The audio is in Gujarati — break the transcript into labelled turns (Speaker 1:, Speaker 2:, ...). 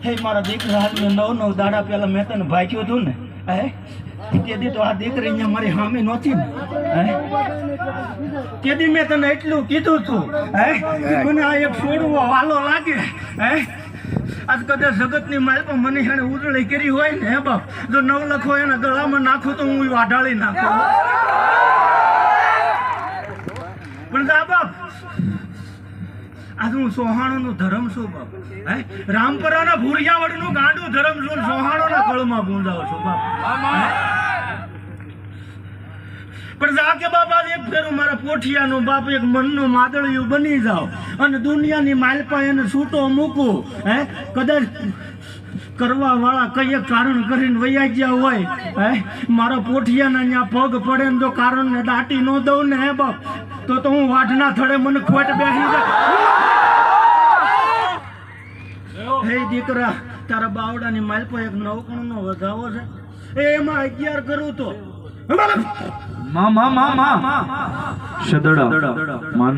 Speaker 1: હે મારા દીકરા હાથને 9 દાડા પહેલા મેં તને ભાગ્યું હતું ને હે તેથી તો આ દીકરી અહીંયા મારી સામે નહોતી ને હે તેથી મેં તને એટલું કીધું હતું હે મને આ એક છોડવો વાલો લાગે હે આજ કદાચ જગતની માલ પર મને એને ઉજળી કરી હોય ને હે બાપ જો 9 લાખ હોય એના ગળામાં નાખું તો હું વાઢાળી નાખું પણ જા બાપ આજ હું સોહાણોનું ધર્મ છું બાપ હે રામપરાના ભૂરિયાવડનું ગાંડું ધર્મ છું સોહાણોના કળમાં ગુંજાવ છું બાપ પણ જા કે બાપ આજ એક ફેરું મારા પોઠિયાનો બાપ એક મનનું માદળિયું બની જાવ અને દુનિયાની માલપા એને છૂટો મૂકું હે કદાચ કરવા વાળા કઈ કારણ કરીને વૈયા ગયા હોય હે મારા પોઠિયાના ત્યાં પગ પડે ને જો કારણ ને દાટી ન દઉં ને હે બાપ તો હું વાઢના થડે મને ખોટ બેસી જાય હે દીકરા તારા બાવડાની માલપા એક નવકણનો વધાવો છે એમાં 11 કરું તો
Speaker 2: મા સદડા માન